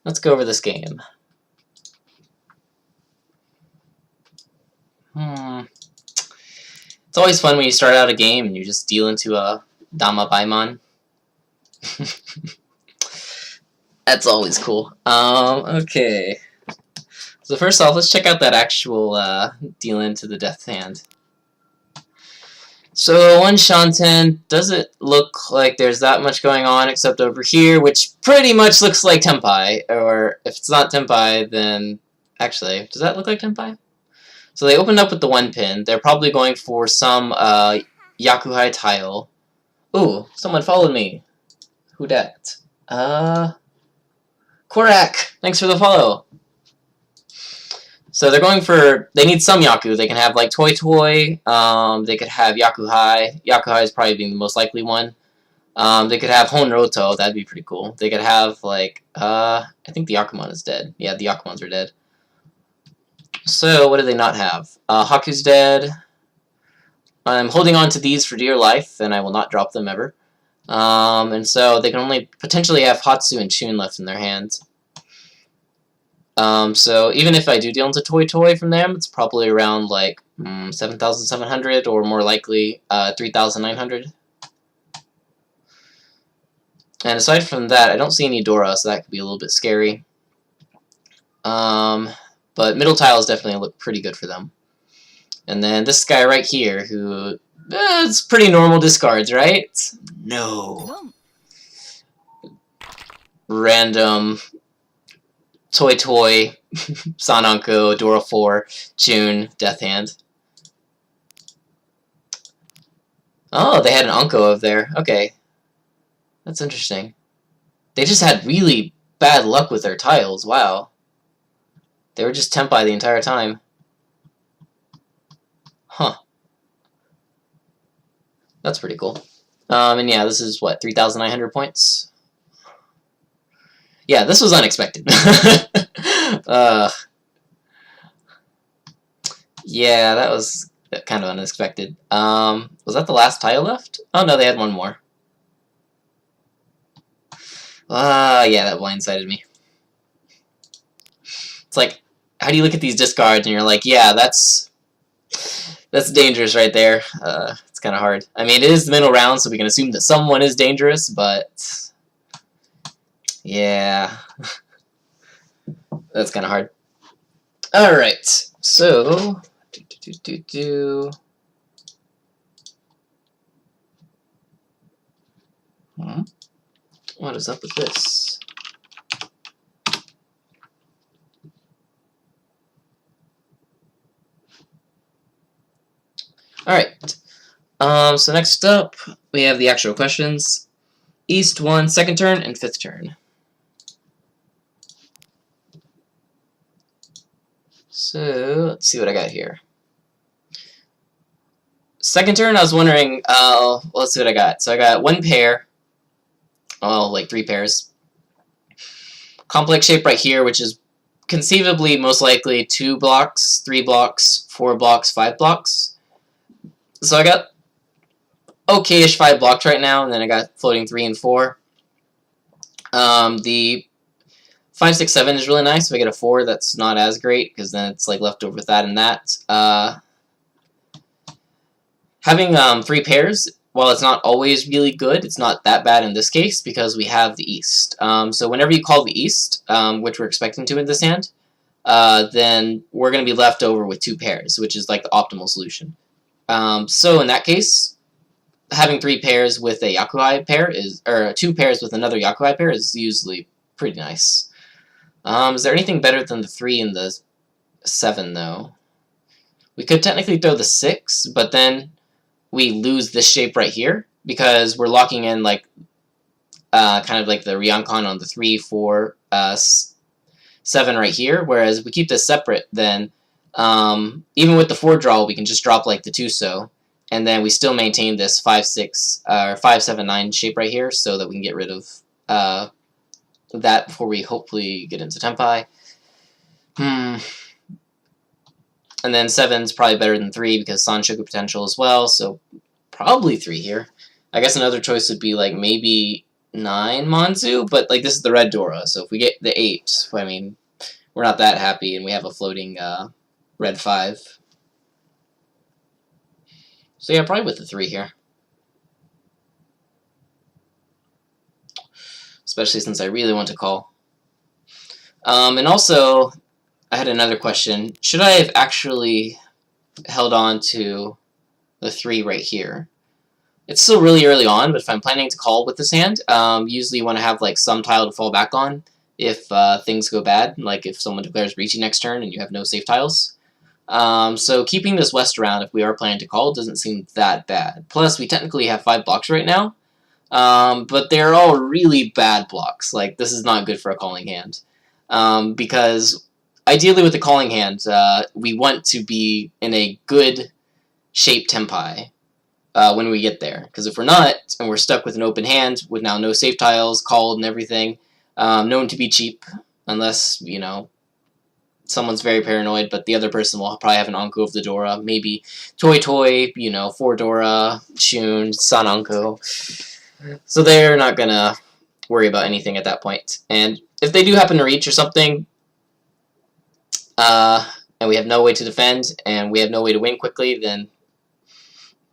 Let's go over this game. It's always fun when you start out a game and you just deal into a Dama Baimon. That's always cool. Okay. So first off, let's check out that actual deal into the death hand. So one Shanten, doesn't look like there's that much going on except over here, which pretty much looks like Tenpai. Or if it's not Tenpai, then actually, does that look like Tenpai? So they opened up with the one pin. They're probably going for some Yakuhai tile. Ooh, someone followed me. Who dat? Korak! Thanks for the follow. So they're going for, they need some Yaku. They can have like Toy Toy, they could have Yakuhai. Yakuhai is probably being the most likely one. They could have Honroto, that'd be pretty cool. They could have like, I think the Yakumon is dead. Yeah, the Yakumons are dead. So, what do they not have? Haku's dead. I'm holding on to these for dear life, and I will not drop them ever. And so they can only potentially have Hatsu and Chun left in their hands. So even if I do deal into Toy Toy from them, it's probably around like 7,700 or more likely 3,900. And aside from that, I don't see any Dora, so that could be a little bit scary. But middle tiles definitely look pretty good for them. And then this guy right here, who it's pretty normal discards, right? No. Random Toy Toy, Sananko, Dora 4, Chun, Death Hand. Oh, they had an Anko over there. Okay. That's interesting. They just had really bad luck with their tiles. Wow. They were just Tenpai the entire time. Huh. That's pretty cool. And yeah, this is, what, 3,900 points? Yeah, this was unexpected. Yeah, that was kind of unexpected. Was that the last tile left? Oh no, they had one more. Yeah, that blindsided me. It's like, how do you look at these discards and you're like, yeah, that's dangerous right there. It's kind of hard. I mean, it is the middle round, so we can assume that someone is dangerous, but yeah, that's kind of hard. All right, so what is up with this? Alright, so next up, we have the actual questions. East 1, second turn, and fifth turn. So, let's see what I got here. Second turn, I was wondering, well, let's see what I got. So I got one pair, well, like 3 pairs. Complex shape right here, which is conceivably most likely 2 blocks, 3 blocks, 4 blocks, 5 blocks. So I got okay-ish 5 blocks right now, and then I got floating 3 and 4. The 5, 6, 7 is really nice. If I get a 4, that's not as great, because then it's like left over with that and that. Having 3 pairs, while it's not always really good, it's not that bad in this case, because we have the East. So whenever you call the East, which we're expecting to in this hand, then we're going to be left over with 2 pairs, which is like the optimal solution. So in that case, having 3 pairs with a Yakuhai pair is, or 2 pairs with another Yakuhai pair is usually pretty nice. Is there anything better than the 3 and the 7 though? We could technically throw the 6, but then we lose this shape right here because we're locking in like kind of like the Ryonkon on the 3, 4, 7 right here. Whereas if we keep this separate, then even with the 4 draw, we can just drop like the 2-so, and then we still maintain this 5, 6, or 5, 7, 9 shape right here, so that we can get rid of that before we hopefully get into Tenpai. And then 7's probably better than 3 because Sanshoku potential as well, so probably 3 here. I guess another choice would be like maybe 9 Manzu, but like this is the red Dora, so if we get the 8, I mean, we're not that happy, and we have a floating red 5. So yeah, probably with the 3 here. Especially since I really want to call. And also, I had another question. Should I have actually held on to the 3 right here? It's still really early on, but if I'm planning to call with this hand, usually you want to have like some tile to fall back on if things go bad, like if someone declares breachy next turn and you have no safe tiles. So keeping this west around if we are planning to call doesn't seem that bad. Plus, we technically have 5 blocks right now, but they're all really bad blocks. Like, this is not good for a calling hand. Because ideally with the calling hand, we want to be in a good shape tempi when we get there. Because if we're not, and we're stuck with an open hand with now no safe tiles, called and everything, known to be cheap, unless, you know, someone's very paranoid, but the other person will probably have an Anko of the Dora, maybe Toy, you know, 4 Dora, Shun, San Anko. So they're not gonna worry about anything at that point. And if they do happen to reach or something, and we have no way to defend, and we have no way to win quickly, then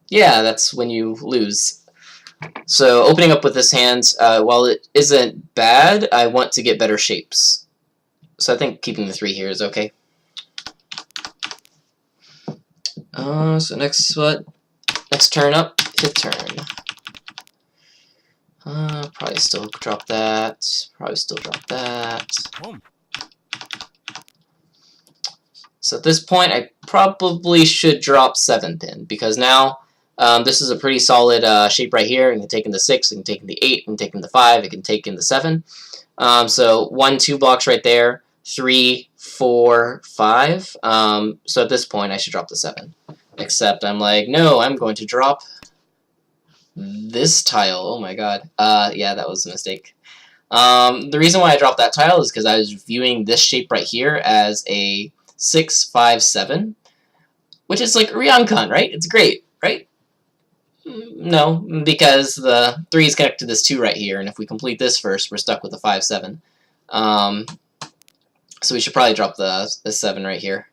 yeah, that's when you lose. So opening up with this hand, while it isn't bad, I want to get better shapes. So I think keeping the 3 here is okay. So next turn up, 5th turn. Probably still drop that. Probably still drop that. So at this point, I probably should drop 7 pin, because now this is a pretty solid shape right here. It can take in the 6, it can take in the 8, it can take in the 5, it can take in the 7. So 1, 2 blocks right there, 3, 4, 5. So at this point, I should drop the 7. Except I'm like, no, I'm going to drop this tile. Oh my god. Yeah, that was a mistake. The reason why I dropped that tile is because I was viewing this shape right here as a 6, 5, 7, which is like Ryokan, right? It's great, right? No, because the 3 is connected to this 2 right here, and if we complete this first, we're stuck with a 5, 7. So we should probably drop the 7 right here,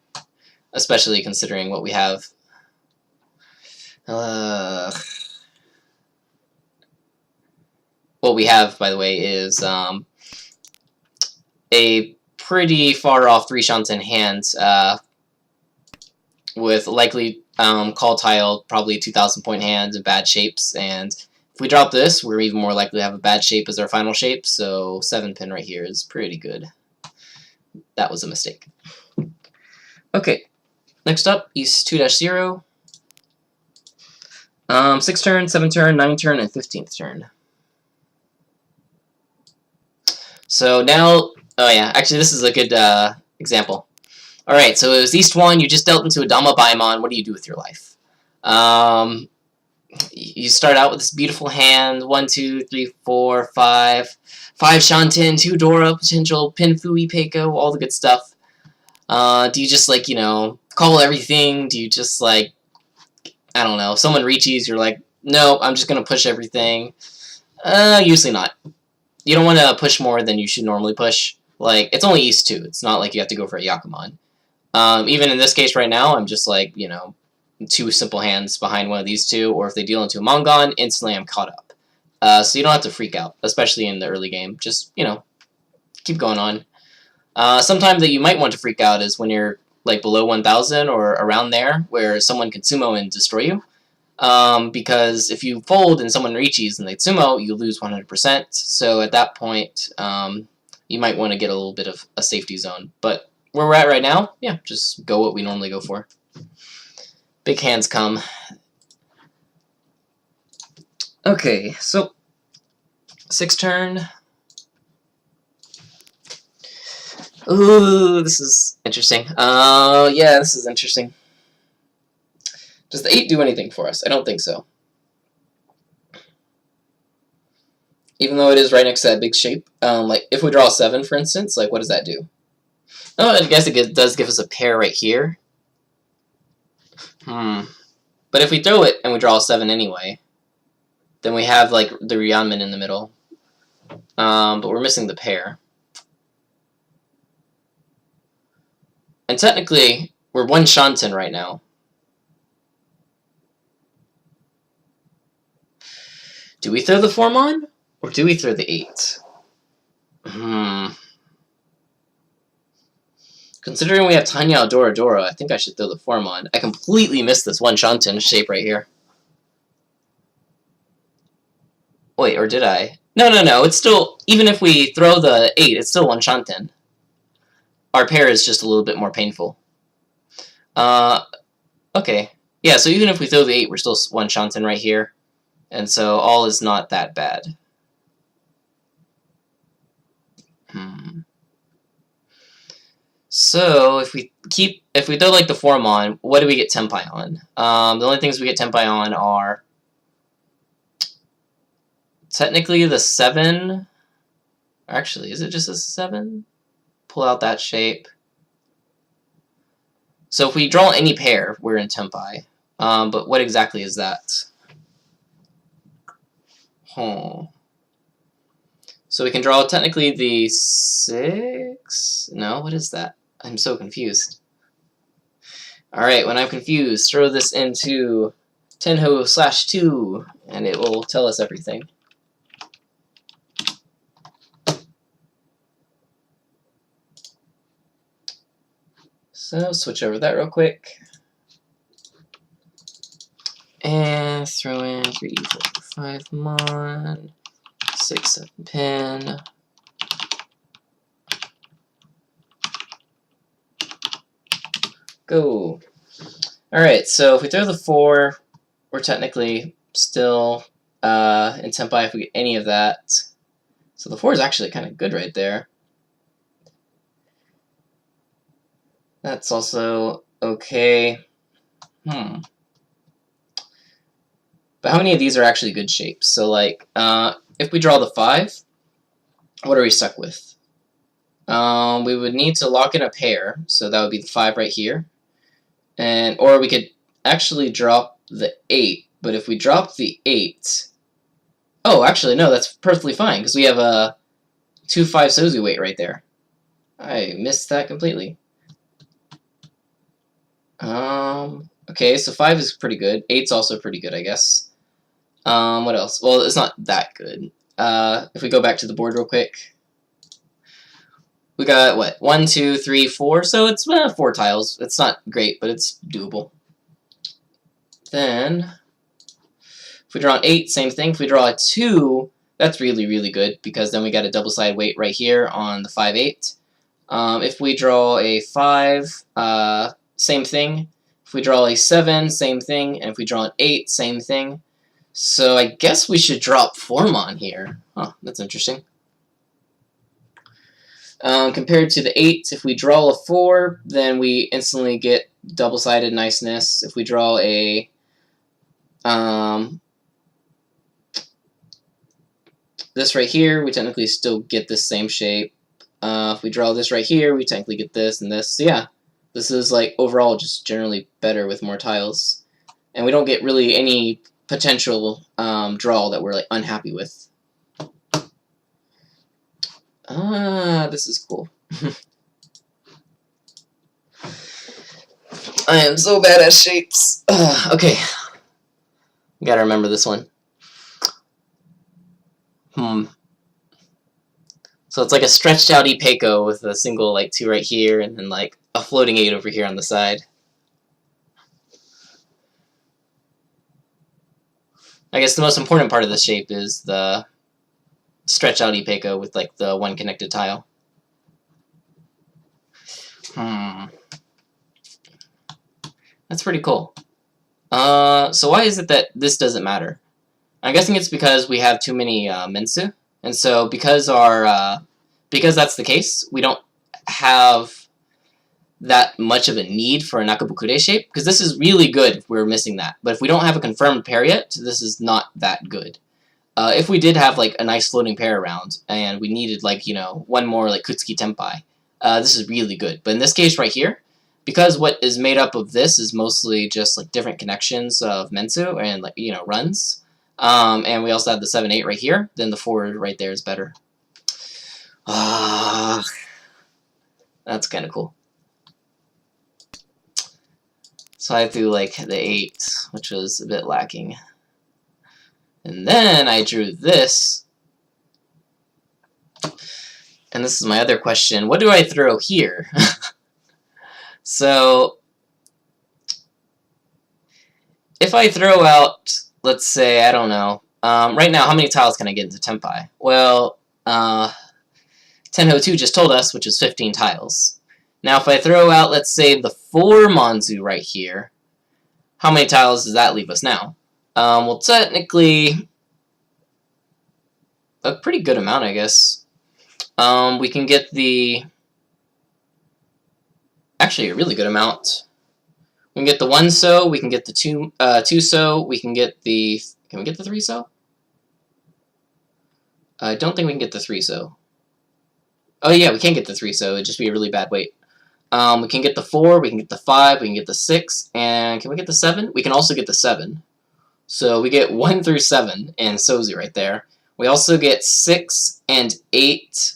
especially considering what we have. What we have, by the way, is a pretty far off 3 Shanten hand with likely call tile, probably 2,000 point hands and bad shapes. And if we drop this, we're even more likely to have a bad shape as our final shape. So 7 pin right here is pretty good. That was a mistake. Okay, next up, East 2-0. 6th turn, 7th turn, 9th turn, and 15th turn. So now, oh yeah, actually this is a good example. Alright, so it was East 1, you just dealt into a Dama Baimon, what do you do with your life? You start out with this beautiful hand, 1, 2, 3, 4, 5, 5 Shanten, 2 Dora, potential Pin Fui Peiko, all the good stuff. Do you just, like, you know, call everything? Do you just, like, I don't know, if someone reaches, you're like, no, I'm just gonna push everything. Usually not. You don't want to push more than you should normally push. Like, it's only East 2. It's not like you have to go for a Yakuman. Even in this case right now, I'm just like, you know, 2 simple hands behind one of these 2, or if they deal into a Mongon, instantly I'm caught up. So you don't have to freak out, especially in the early game. Just, you know, keep going on. Sometime that you might want to freak out is when you're, like, below 1,000 or around there, where someone can sumo and destroy you. Because if you fold and someone reaches and they sumo, you lose 100%. So at that point, you might want to get a little bit of a safety zone. But where we're at right now, yeah, just go what we normally go for. Big hands come. Okay, so 6th turn. Ooh, this is interesting. Yeah, this is interesting. Does the 8 do anything for us? I don't think so. Even though it is right next to that big shape. Like, if we draw a 7, for instance, like, what does that do? Oh, I guess it does give us a pair right here. But if we throw it and we draw a 7 anyway, then we have, like, the Ryanman in the middle. but we're missing the pair. And technically, we're one shanten right now. Do we throw the Formon, or do we throw the 8? Considering we have Tanya Dora Dora, I think I should throw the Formon. I completely missed this one shanten shape right here. Wait, or did I? No, it's still, even if we throw the 8, it's still one shanten. Our pair is just a little bit more painful. Okay. Yeah, so even if we throw the 8, we're still one shanten right here. And so all is not that bad. So if we throw like the Formon, what do we get Tenpai on? The only things we get Tenpai on are technically the 7. Actually, is it just a 7? Pull out that shape. So if we draw any pair, we're in Tenpai. But what exactly is that? So we can draw technically the 6? No, what is that? I'm so confused. Alright, when I'm confused, throw this into Tenhou /2, and it will tell us everything. So, switch over that real quick. And throw in 3, 4, 5 mon, 6, 7 pin. Go. Alright, so if we throw the 4, we're technically still in Tenpai if we get any of that. So the 4 is actually kind of good right there. That's also okay. But how many of these are actually good shapes? So like, if we draw the 5, what are we stuck with? We would need to lock in a pair, so that would be the 5 right here. Or we could actually drop the 8, but if we drop the 8... Oh, actually, no, that's perfectly fine, because we have a 2-5 Sozu weight right there. I missed that completely. Okay, so 5 is pretty good. 8's also pretty good, I guess. What else? Well, it's not that good. If we go back to the board real quick, we got, what, 1, 2, 3, 4, so it's 4 tiles. It's not great, but it's doable. Then, if we draw an 8, same thing. If we draw a 2, that's really, really good, because then we got a double-sided weight right here on the 5-8. If we draw a 5, same thing. If we draw a 7, same thing. And if we draw an 8, same thing. So I guess we should drop Formon here. Huh, that's interesting. Compared to the 8, if we draw a 4, then we instantly get double-sided niceness. If we draw a this right here, we technically still get the same shape. If we draw this right here, we technically get this and this. So yeah, this is like overall just generally better with more tiles. And we don't get really any potential draw that we're like unhappy with. This is cool. I am so bad at shapes. Okay. Gotta remember this one. So it's like a stretched out Ipeco with a single like 2 right here and then like a floating 8 over here on the side. I guess the most important part of the shape is the stretched out Ipeco with like the one connected tile. That's pretty cool. So why is it that this doesn't matter? I'm guessing it's because we have too many Mensu, and so because that's the case, we don't have that much of a need for a Nakabukure shape, because this is really good if we're missing that. But if we don't have a confirmed pair yet, this is not that good. If we did have like a nice floating pair around, and we needed like, you know, one more like Kutsuki Tenpai, this is really good. But in this case right here, because what is made up of this is mostly just like different connections of Mensu and like, you know, runs, and we also have the 7-8 right here, then the 4 right there is better. Ah, that's kind of cool. So I threw like the 8, which was a bit lacking. And then I drew this. And this is my other question. What do I throw here? So if I throw out, let's say, I don't know, right now, how many tiles can I get into Tenpai? Well, Tenhou 2 just told us, which is 15 tiles. Now, if I throw out, let's say, the 4 Manzu right here, how many tiles does that leave us now? Well, technically, a pretty good amount, I guess. We can get the... Actually, a really good amount. We can get the 1 so, we can get the 2 so, we can get the... Can we get the 3 so? I don't think we can get the 3 so. Oh yeah, we can get the 3 so, it'd just be a really bad weight. We can get the 4, we can get the 5, we can get the 6, and can we get the 7? We can also get the 7. So we get 1 through 7 and Sozu right there. We also get 6 and 8,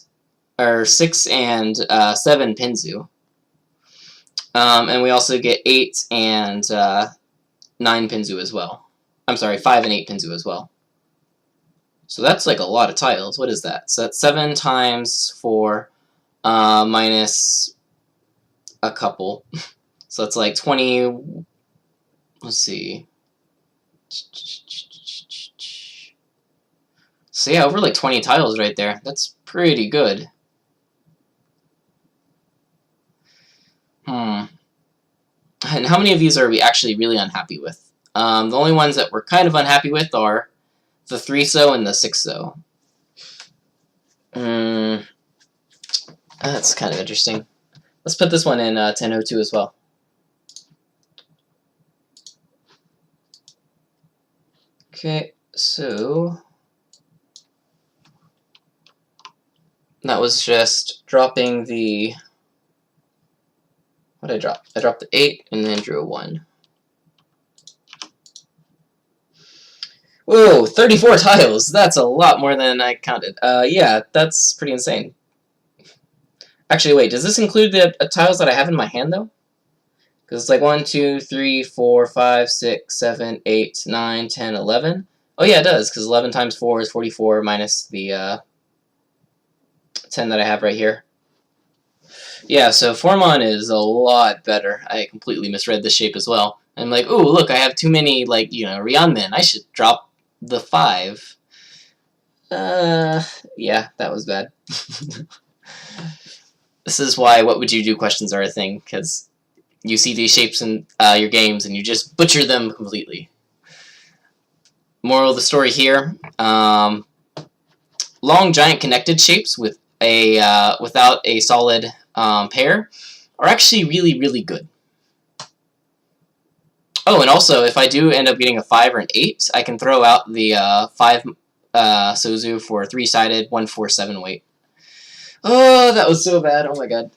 or 6 and 7 Pinzu. And we also get 8 and 9 Pinzu as well. I'm sorry, 5 and 8 Pinzu as well. So that's like a lot of tiles. What is that? So that's 7 times 4 minus a couple. So that's like 20... Let's see. So yeah, over like 20 tiles right there. That's pretty good. And how many of these are we actually really unhappy with? The only ones that we're kind of unhappy with are the 3 so and the 6 so. That's kind of interesting. Let's put this one in Tenhou 2 as well. Okay, so that was just dropping the... What did I drop? I dropped the 8 and then drew a 1. Whoa, 34 tiles! That's a lot more than I counted. Yeah, that's pretty insane. Actually, wait, does this include the tiles that I have in my hand, though? Because it's like 1, 2, 3, 4, 5, 6, 7, 8, 9, 10, 11. Oh yeah, it does, because 11 times 4 is 44 minus the 10 that I have right here. Yeah, so Formon is a lot better. I completely misread the shape as well. I'm like, ooh, look, I have too many, like, you know, Ryanmen. I should drop the 5. Yeah, that was bad. This is why what would you do questions are a thing, because you see these shapes in your games and you just butcher them completely. Moral of the story here, long giant connected shapes with a without a solid pair are actually really, really good. Oh, and also, if I do end up getting a 5 or an 8, I can throw out the 5 Sozu for 3-sided 147 weight. Oh, that was so bad. Oh my god.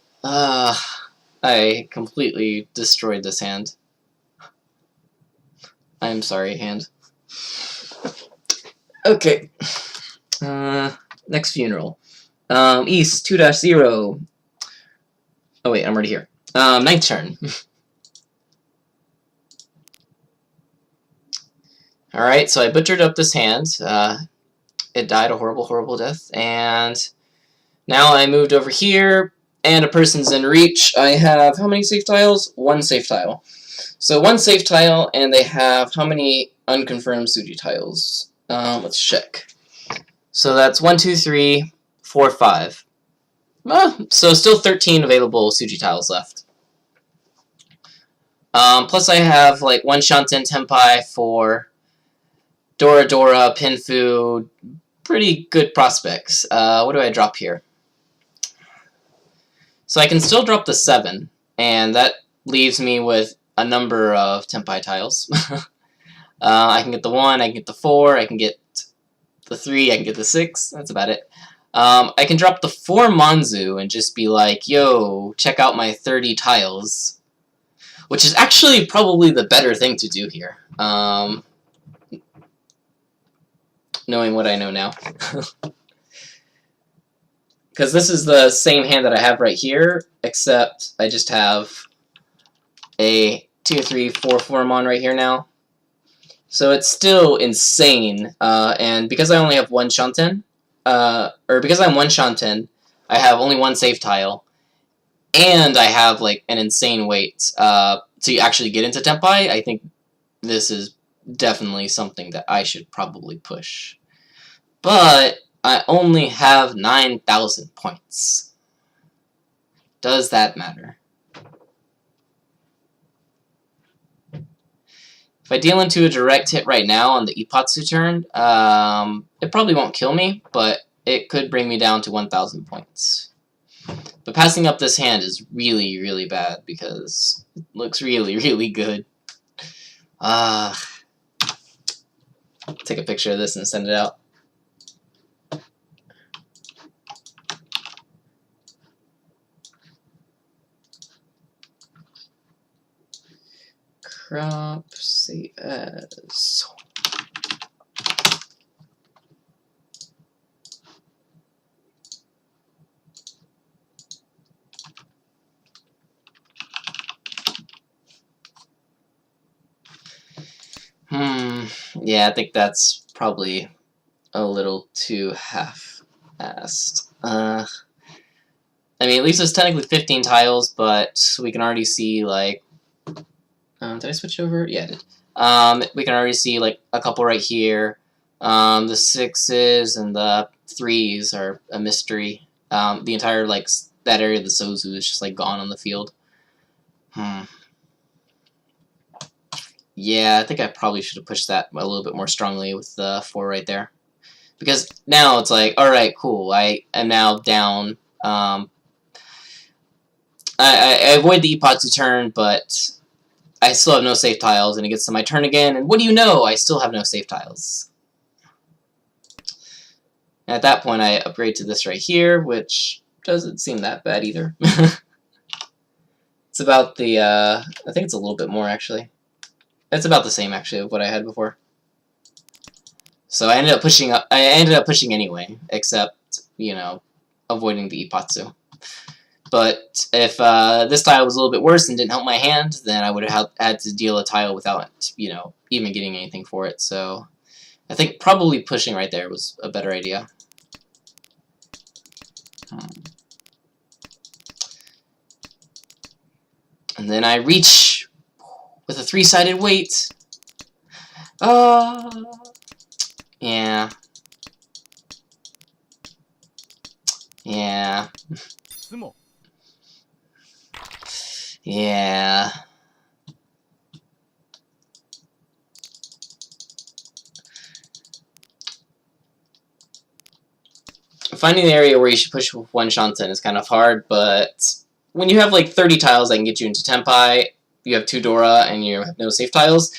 I completely destroyed this hand. I'm sorry, hand. Okay. Next funeral. East 2-0. Oh wait, I'm already here. 9th turn. Alright, so I butchered up this hand. It died a horrible, horrible death. And now I moved over here, and a person's in reach. I have how many safe tiles? 1 safe tile. So 1 safe tile, and they have how many unconfirmed Suji tiles? Let's check. So that's 1, 2, 3, 4, 5. So still 13 available Suji tiles left. Plus I have like 1 Shanten Tenpai for Dora Dora, Pinfu, pretty good prospects. What do I drop here? So I can still drop the 7, and that leaves me with a number of Tenpai tiles. I can get the 1, I can get the 4, I can get the 3, I can get the 6, that's about it. I can drop the 4 Manzu and just be like, yo, check out my 30 tiles. Which is actually probably the better thing to do here. Knowing what I know now. Because this is the same hand that I have right here, except I just have a 2, 3, 4 Floramon right here now. So it's still insane, and because I only have one Shanten, or because I'm one Shanten, I have only one save tile, and I have like an insane weight to actually get into Tenpai. I think this is definitely something that I should probably push. But I only have 9,000 points. Does that matter? If I deal into a direct hit right now on the Ipatsu turn, it probably won't kill me, but it could bring me down to 1,000 points. But passing up this hand is really, really bad because it looks really, really good. Take a picture of this and send it out. Crop CS. Yeah, I think that's probably a little too half-assed. I mean, at least it's technically 15 tiles, but we can already see, like... did I switch over? Yeah, I did. We can already see, like, a couple right here. The 6s and the 3s are a mystery. The entire, like, that area of the Sozu is just, like, gone on the field. Yeah, I think I probably should have pushed that a little bit more strongly with the 4 right there. Because now it's like, alright, cool, I am now down. I avoid the Ipatsu turn, but I still have no safe tiles, and it gets to my turn again, and what do you know? I still have no safe tiles. And at that point, I upgrade to this right here, which doesn't seem that bad either. It's about the, I think it's a little bit more, actually. It's about the same, actually, of what I had before. So I ended up pushing anyway, except, you know, avoiding the Ipatsu. But if this tile was a little bit worse and didn't help my hand, then I would have had to deal a tile without, you know, even getting anything for it. So I think probably pushing right there was a better idea. And then I reach with a 3-sided weight. Yeah. Yeah. Yeah. Finding the area where you should push with one Shanten is kind of hard, but when you have like 30 tiles that can get you into Tenpai, you have 2 Dora, and you have no safe tiles,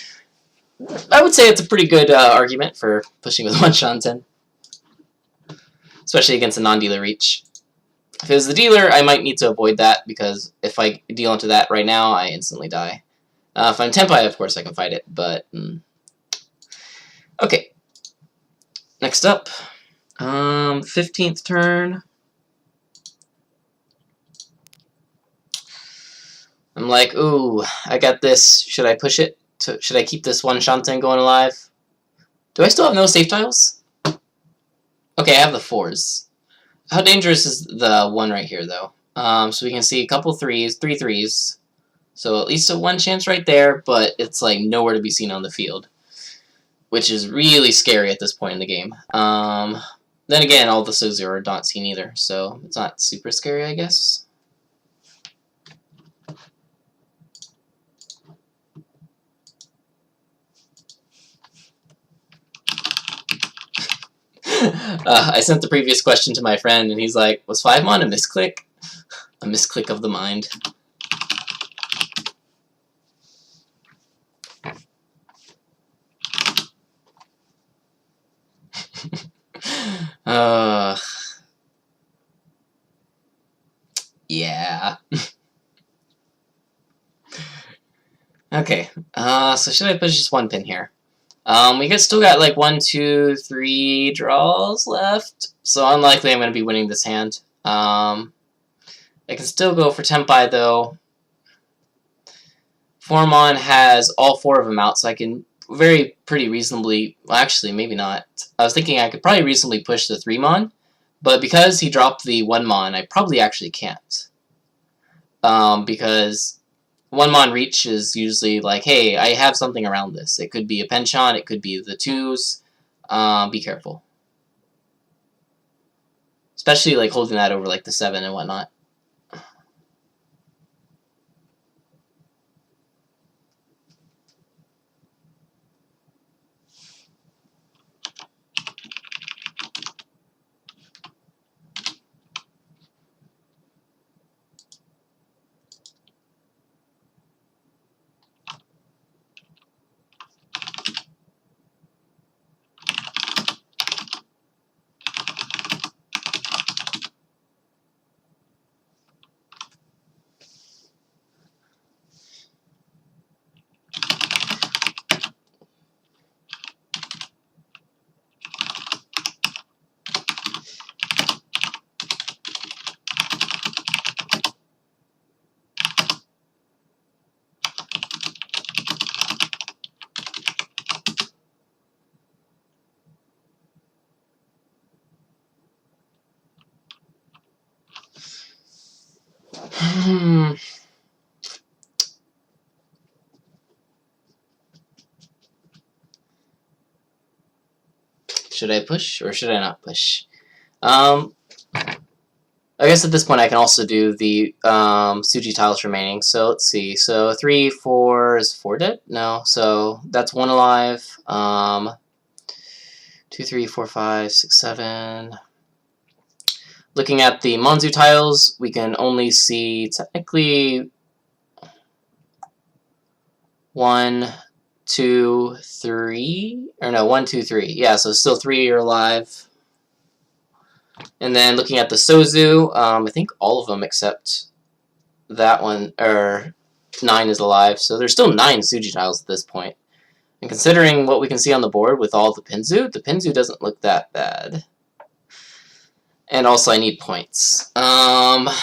I would say it's a pretty good argument for pushing with one Shanten. Especially against a non-dealer reach. If it was the dealer, I might need to avoid that, because if I deal into that right now, I instantly die. If I'm Tenpai, of course I can fight it, but... Okay. Next up. 15th turn. I'm like, ooh, I got this. Should I push it? Should I keep this one Shanten going alive? Do I still have no safe tiles? Okay, I have the 4s. How dangerous is the 1 right here, though? So we can see a couple 3s, 3 3s. So at least a 1 chance right there, but it's like nowhere to be seen on the field. Which is really scary at this point in the game. Then again, all the Sozu are not seen either, so it's not super scary, I guess. I sent the previous question to my friend, and he's like, was 5-mon a misclick? A misclick of the mind. Yeah. Okay, so should I push just 1 pin here? We still got like 1, 2, 3 draws left, so unlikely I'm going to be winning this hand. I can still go for Tenpai though. Formon has all 4 of them out, so I can pretty reasonably, well, actually maybe not. I was thinking I could probably reasonably push the 3-mon, but because he dropped the 1-mon, I probably actually can't. Because 1-mon reach is usually like, hey, I have something around this. It could be a penchant, it could be the 2s. Be careful. Especially like holding that over like the 7 and whatnot. Should I push or should I not push? I guess at this point I can also do the Suji tiles remaining. So let's see. So 3, 4 is 4 dead? No. So that's 1 alive. 2, 3, 4, 5, 6, 7. Looking at the Monzu tiles, we can only see technically 1, 2, 3. Or no, 1, 2, 3. Yeah, so still 3 are alive. And then looking at the Sozu, I think all of them except that one, or 9 is alive. So there's still 9 Suji tiles at this point. And considering what we can see on the board with all the Pinzu doesn't look that bad. And also I need points. But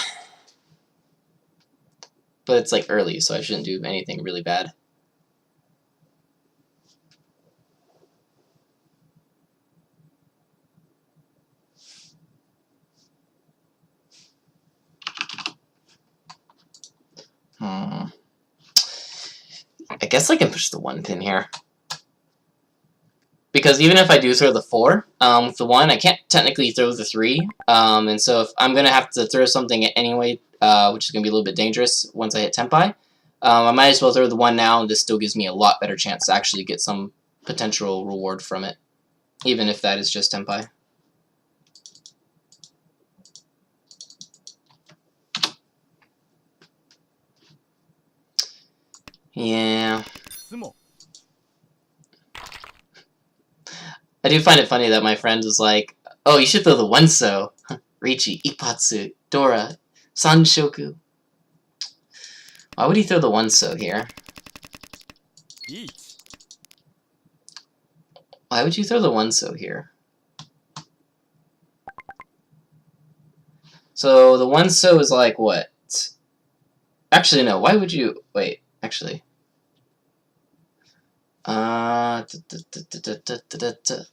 it's like early, so I shouldn't do anything really bad. I guess I can push the 1 pin here. Because even if I do throw the 4, with the 1, I can't technically throw the 3. And so if I'm going to have to throw something anyway, which is going to be a little bit dangerous once I hit Tenpai, I might as well throw the 1 now, and this still gives me a lot better chance to actually get some potential reward from it. Even if that is just Tenpai. Yeah. I do find it funny that my friend was like, oh, you should throw the 1-so. Richi, Ipatsu, Dora, Sanshoku. Why would he throw the 1-so here? Why would you throw the 1-so here? So the 1-so is like what? Actually, no. Why would you... Wait, actually.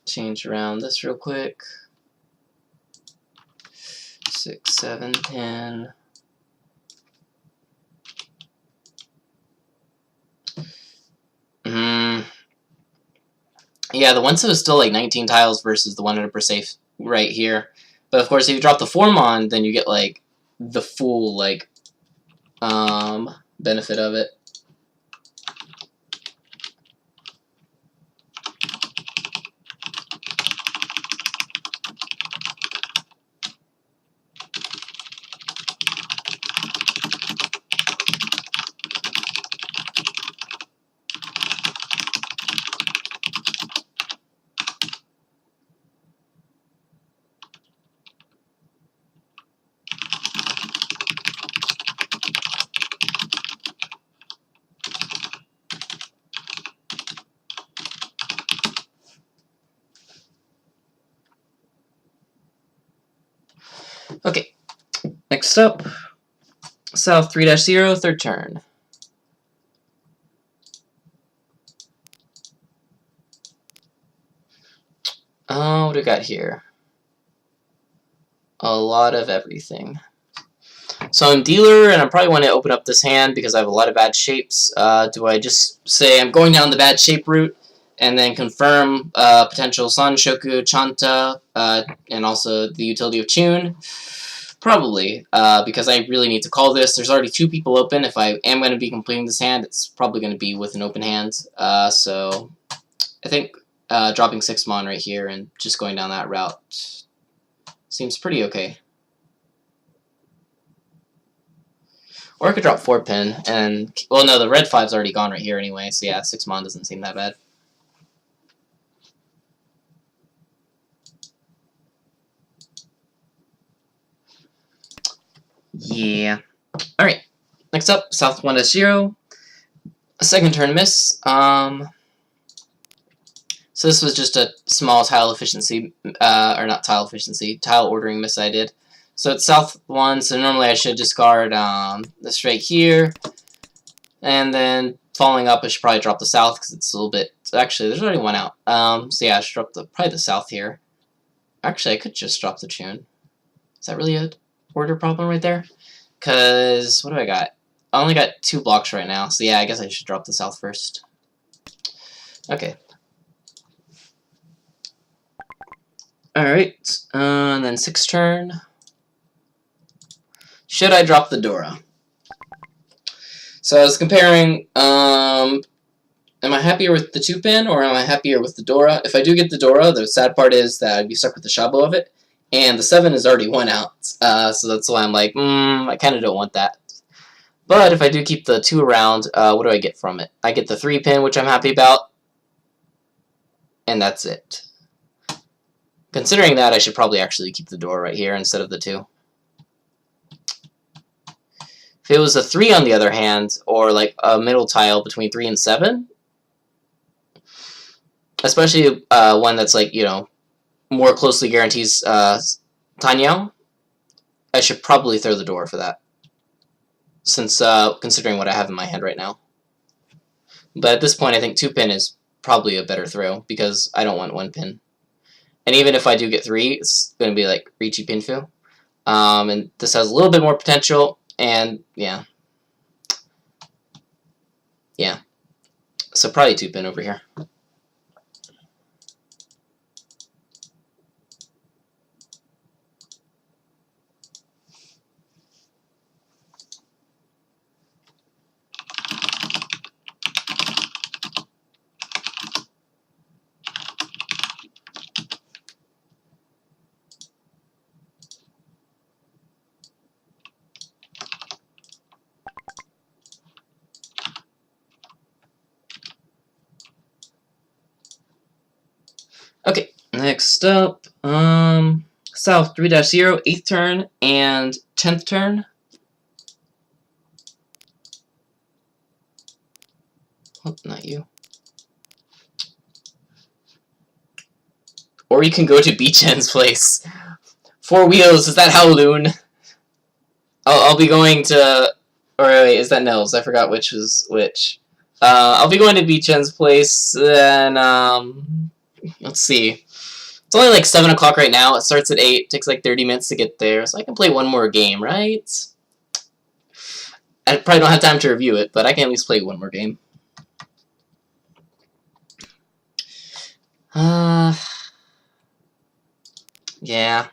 Change around this real quick. 6, 7, 10. Yeah, the 1-so is still like 19 tiles versus the 100% safe right here. But of course, if you drop the 4-mon, then you get like the full like benefit of it. Next up, South 3-0, third turn. What do we got here? A lot of everything. So I'm dealer, and I probably want to open up this hand because I have a lot of bad shapes. Do I just say I'm going down the bad shape route and then confirm potential San, Shoku, Chanta, and also the utility of Chun? Probably, because I really need to call this. There's already 2 people open. If I am going to be completing this hand, it's probably going to be with an open hand. So I think dropping 6 mon right here and just going down that route seems pretty okay. Or I could drop 4 pin, and, well, no, the red 5's already gone right here anyway, so yeah, 6 mon doesn't seem that bad. Yeah. Alright, next up, South 1-0. A second turn miss. So this was just a small tile efficiency, or not tile efficiency, tile ordering miss I did. So it's South 1, so normally I should discard this right here. And then following up, I should probably drop the South because it's a little bit... Actually, there's already 1 out. So yeah, I should drop probably the South here. Actually, I could just drop the Chun. Is that really a order problem right there? Because, what do I got? I only got 2 blocks right now, so yeah, I guess I should drop the South first. Okay. Alright, and then 6th turn. Should I drop the Dora? So I was comparing, am I happier with the 2-pin, or am I happier with the Dora? If I do get the Dora, the sad part is that I'd be stuck with the Shabo of it, and the 7 is already 1 out, so that's why I'm like, I kind of don't want that. But if I do keep the 2 around, what do I get from it? I get the 3-pin, which I'm happy about, and that's it. Considering that, I should probably actually keep the Dora right here instead of the 2. If it was a 3 on the other hand, or like a middle tile between 3 and 7, especially one that's like, you know, more closely guarantees Tenhou, I should probably throw the Dora for that, since considering what I have in my hand right now. But at this point, I think 2-pin is probably a better throw, because I don't want 1-pin. And even if I do get 3, it's going to be like Riichi Pinfu. And this has a little bit more potential, and yeah. Yeah. So probably 2-pin over here. Okay, next up, South 3-0, 8th turn, and 10th turn. Oh, not you. Or you can go to Beachen's place. 4 wheels, is that Howloon? I'll be going to... Or wait, is that Nels? I forgot which was which. I'll be going to Beachen's place, and, let's see. It's only like 7 o'clock right now. It starts at 8. It takes like 30 minutes to get there. So I can play one more game, right? I probably don't have time to review it, but I can at least play one more game. Yeah.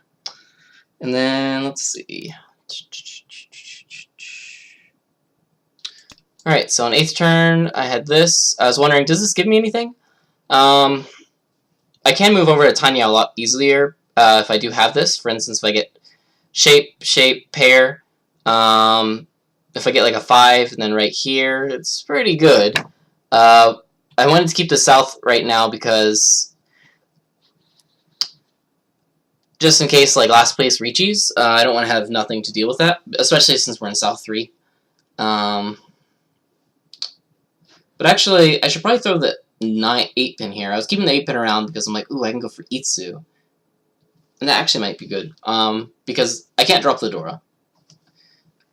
And then, let's see. Alright, so on 8th turn, I had this. I was wondering, does this give me anything? I can move over to Tenhou a lot easier if I do have this. For instance, if I get shape, pair. If I get like a 5, and then right here, it's pretty good. I wanted to keep the South right now because just in case like last place Riichi's, I don't want to have nothing to deal with that, especially since we're in South 3. But actually, I should probably throw the 8-pin here. I was keeping the 8-pin around because I'm like, ooh, I can go for Itsu. And that actually might be good. Because I can't drop the Dora.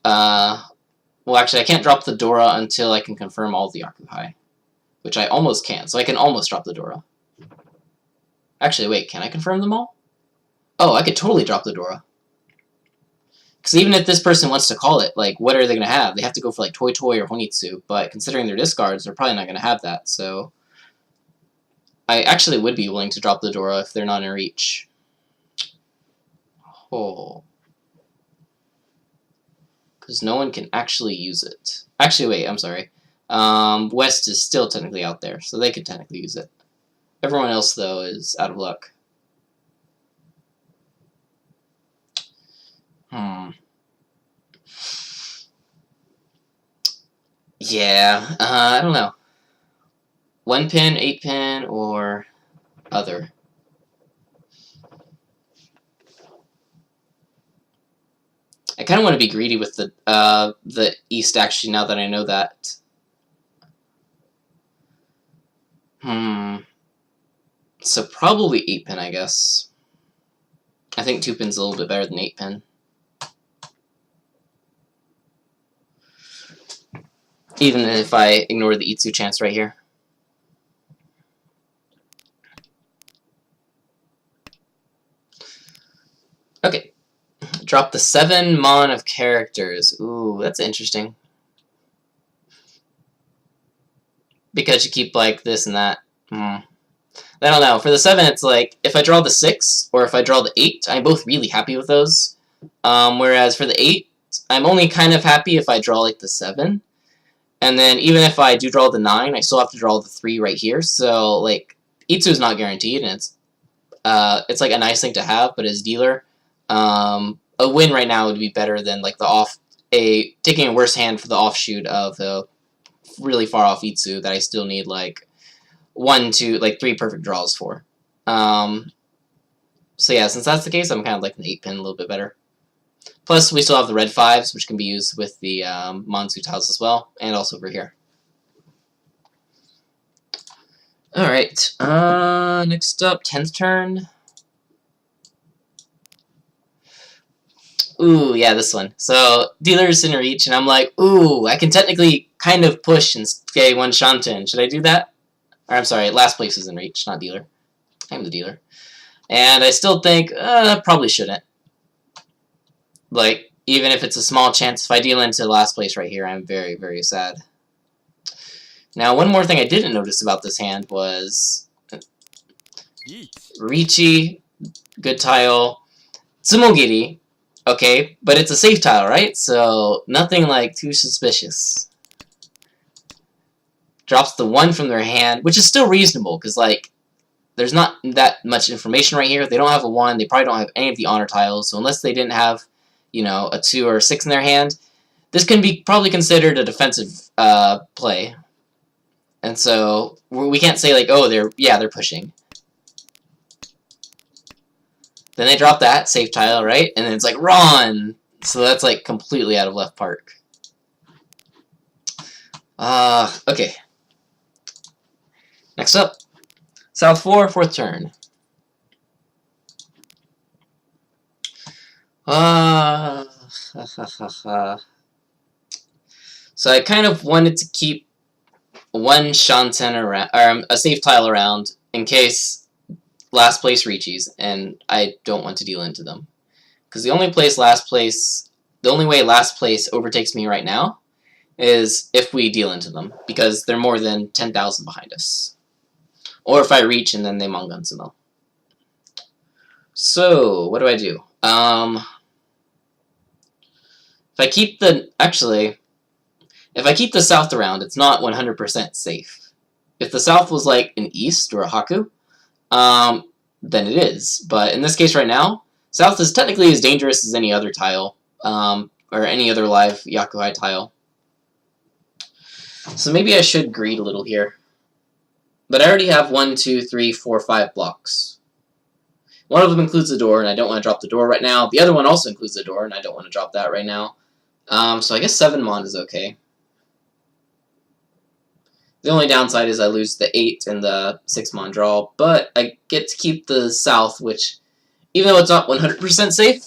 Well, actually, I can't drop the Dora until I can confirm all the Yakuhai, which I almost can. So I can almost drop the Dora. Actually, wait, can I confirm them all? Oh, I could totally drop the Dora. Because even if this person wants to call it, like, what are they going to have? They have to go for, like, Toi Toi or Honitsu, but considering their discards, they're probably not going to have that, so I actually would be willing to drop the Dora if they're not in reach. Oh. Because no one can actually use it. Actually, wait, I'm sorry. West is still technically out there, so they could technically use it. Everyone else, though, is out of luck. Yeah, I don't know. 1 pin, 8 pin, or other. I kind of want to be greedy with the East, actually, now that I know that. So probably 8 pin, I guess. I think 2 pin's a little bit better than 8 pin. Even if I ignore the Itsu chance right here. Okay. Drop the 7 mon of characters. Ooh, that's interesting. Because you keep, like, this and that. I don't know. For the 7, it's like, if I draw the 6, or if I draw the 8, I'm both really happy with those. Whereas for the 8, I'm only kind of happy if I draw, like, the 7. And then even if I do draw the 9, I still have to draw the 3 right here. So, like, Itsu is not guaranteed, and it's like, a nice thing to have, but as dealer, a win right now would be better than, like, taking a worse hand for the offshoot of a really far off Itsu that I still need, like, 1, 2, like, 3 perfect draws for. So yeah, since that's the case, I'm kind of liking the 8 pin a little bit better. Plus, we still have the red 5s, which can be used with the Monsu tiles as well, and also over here. Alright, next up, 10th turn. Ooh, yeah, this one. So, dealer's in reach, and I'm like, ooh, I can technically kind of push and stay 1 Shanten. Should I do that? Or, I'm sorry, last place is in reach, not dealer. I'm the dealer. And I still think, probably shouldn't. Like, even if it's a small chance, if I deal into last place right here, I'm very, very sad. Now, one more thing I didn't notice about this hand was Richi, good tile, Tsumogiri, okay, but it's a safe tile, right? So, nothing like too suspicious. Drops the 1 from their hand, which is still reasonable, because, like, there's not that much information right here. They don't have a 1, they probably don't have any of the honor tiles, so unless they didn't have, you know, a 2 or a 6 in their hand, this can be probably considered a defensive play. And so we can't say, like, oh, they're pushing. Then they drop that safe tile, right? And then it's like Ron. So that's like completely out of left park. Okay. Next up, South 4, 4th turn. So I kind of wanted to keep 1 Shanten around, or a safe tile around, in case last place reaches, and I don't want to deal into them. Because the only way last place overtakes me right now is if we deal into them, because they're more than 10,000 behind us. Or if I reach and then they Mongunsumo. So, what do I do? If I keep the... Actually, if I keep the south around, it's not 100% safe. If the south was like an east or a Haku, then it is. But in this case right now, south is technically as dangerous as any other tile, or any other live Yakuhai tile. So maybe I should greed a little here. But I already have 1, 2, 3, 4, 5 blocks. One of them includes the door, and I don't want to drop the door right now. The other one also includes the door, and I don't want to drop that right now. So I guess 7 mon is okay. The only downside is I lose the 8 and the 6 mon draw, but I get to keep the south, which, even though it's not 100% safe,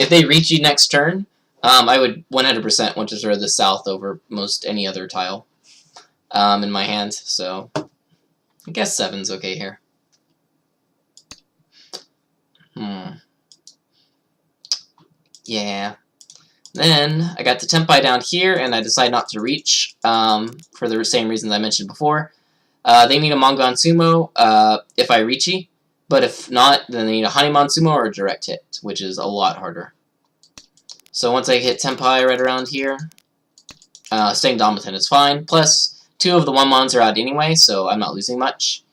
if they reach you next turn, I would 100% want to throw the south over most any other tile in my hand, so I guess 7's okay here. Yeah. Then I got the Tempai down here, and I decide not to reach for the same reasons I mentioned before. They need a Mangan Sumo if I reachy, but if not, then they need a Haniman Sumo or a direct hit, which is a lot harder. So once I hit Tempai right around here, staying Domitan is fine. Plus, 2 of the 1-mons are out anyway, so I'm not losing much.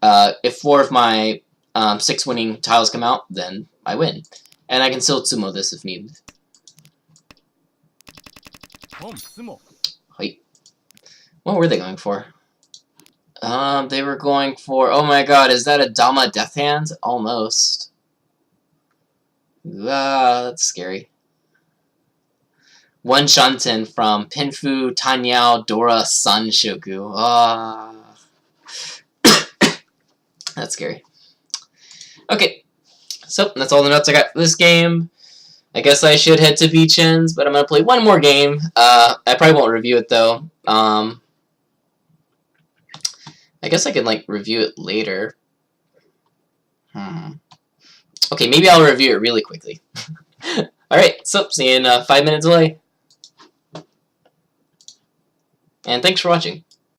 If 4 of my 6 winning tiles come out, then I win. And I can still Tsumo this if needed. Wait. What were they going for? They were going for... Oh my god, is that a Dama Death Hand? Almost. That's scary. 1 Shanten from Pinfu, Tanyao, Dora, Sanshoku. That's scary. Okay, so that's all the notes I got for this game. I guess I should head to Beach Ends, but I'm going to play one more game. I probably won't review it, though. I guess I can, like, review it later. Okay, maybe I'll review it really quickly. Alright, so see you in 5 minutes away. And thanks for watching.